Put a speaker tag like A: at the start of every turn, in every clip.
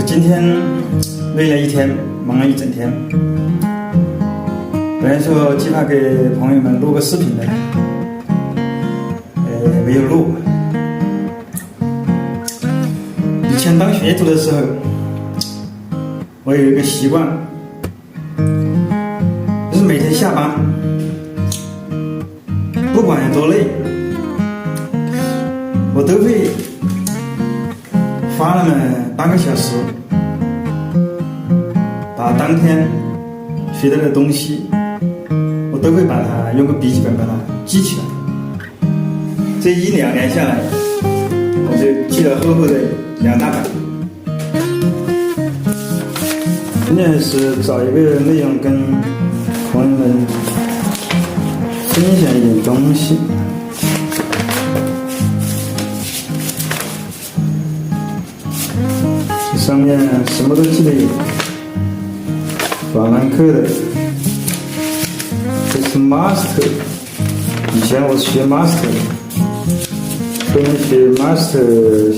A: 今天累了一天，忙了一整天。本来说计划给朋友们录个视频的，没有录。以前当学徒的时候，我有一个习惯，就是每天下班，不管有多累，我都会花那么半个小时，把当天学到的东西，我都会把它用个笔记本把它记起来。这1-2年下来，我就记了厚厚的2大本。今天是找一个内容跟朋友们分享一点东西。这上面什么都记得有。法兰克的，这是 master。以前我学 master， 后面学 master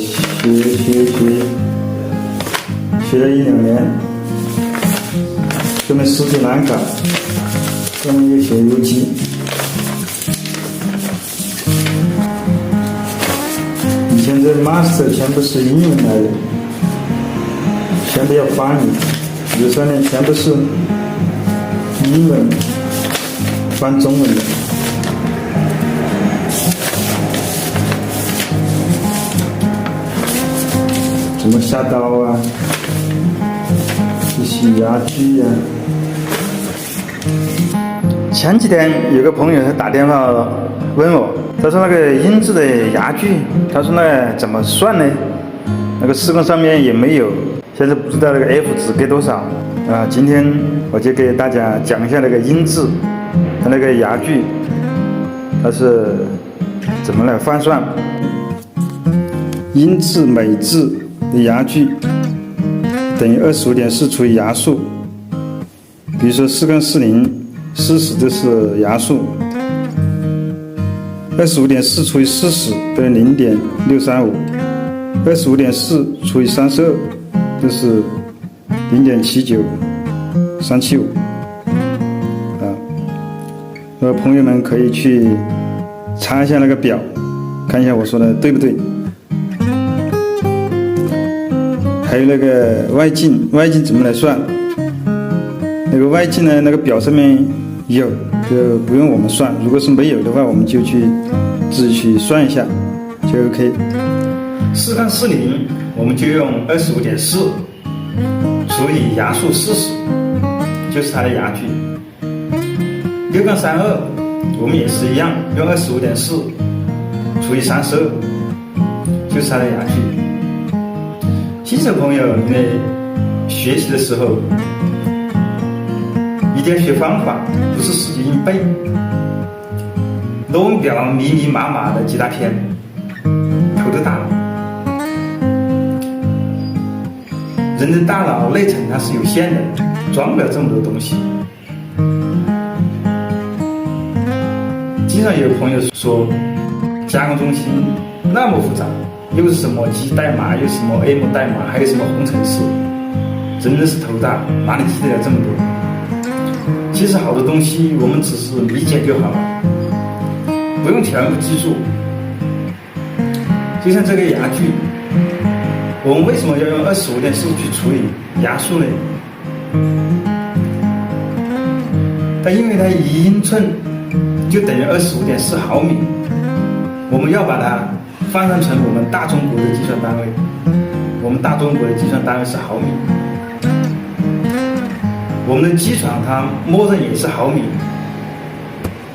A: 学了1-2年，后面斯里兰卡，后面又学游击。以前这 master 全部是英文来的，全部要翻译。有3年全部是英文翻中文的。怎么下刀啊？这些牙具啊。前几天有个朋友他打电话问我，他说那个英制的牙具，他说那怎么算呢？那个施工上面也没有。现在不知道那个 F 值给多少啊？今天我就给大家讲一下那个英制，它那个牙具它是怎么来换算。英制美制的牙具等于25.4除以牙数，比如说4-40，40这是牙数，25.4除以40等于0.635，25.4除以32。这是0.79375啊，朋友们可以去查一下那个表，看一下我说的对不对。还有那个外径怎么来算？那个外径呢，那个表上面有，就不用我们算。如果是没有的话，我们就去自己去算一下，就 OK。4-40，我们就用25.4除以牙数40，就是它的牙距。6-32，我们也是一样，用25.4除以32，就是它的牙距。新手朋友，你在学习的时候，一定要学方法，不是死记硬背。论表密密麻麻的几大篇，头都大了。人的大脑内存它是有限的，装不了这么多东西。经常有朋友说，加工中心那么复杂，又是什么G代码，又是什么 M 代码，还有什么红程式，真的是头大，哪里记得了这么多？其实好多东西我们只是理解就好了，不用全部记住。就像这个牙距，我们为什么要用25.4去除以牙数呢？因为它1英寸就等于25.4毫米，我们要把它换算成我们大中国的计算单位，我们大中国的计算单位是毫米，我们的机床它默认也是毫米，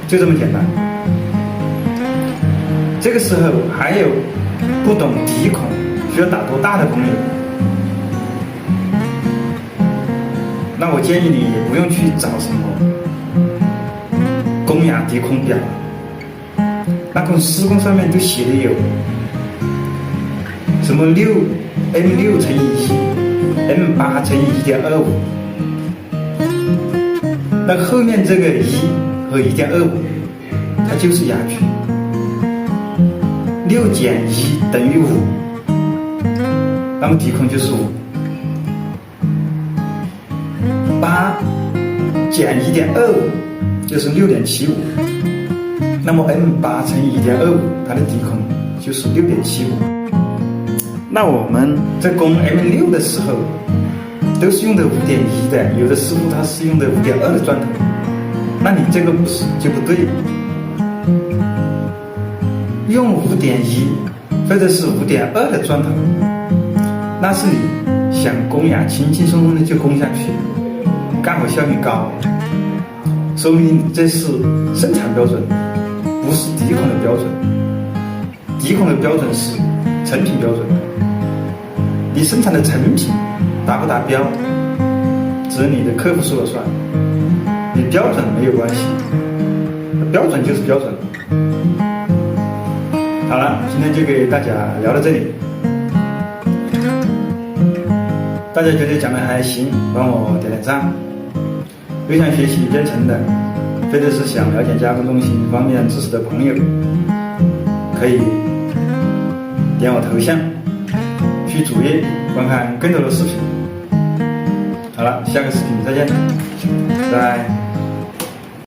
A: 就这么简单。这个时候还有不懂鼻孔需要打多大的朋友？那我建议你也不用去找什么公压低空表，那个施工上面都写的有什么M6乘以1 M8乘以 1.25， 那后面这个1和 1.25 它就是压距，6减1等于5，那么低空就是5。8减 1.25 就是6.75，那么 M8乘以 1.25 它的低空就是 6.75。那我们在攻 M6 的时候都是用的 5.1 的，有的师傅他是用的 5.2 的砖头，那你这个就不对，用 5.1 或者是 5.2 的砖头，那是你想攻压轻轻松松的就攻下去，干活效率高，说明这是生产标准，不是低空的标准。低空的标准是成品标准，你生产的成品达不达标，只有你的客户说了算，你标准没有关系，标准就是标准。好了，今天就给大家聊到这里，大家觉得讲的还行，帮我点点赞。有想学习编程的，或者是想了解加工中心方面知识的朋友，可以点我头像去主页观看更多的视频。好了，下个视频再见，拜拜。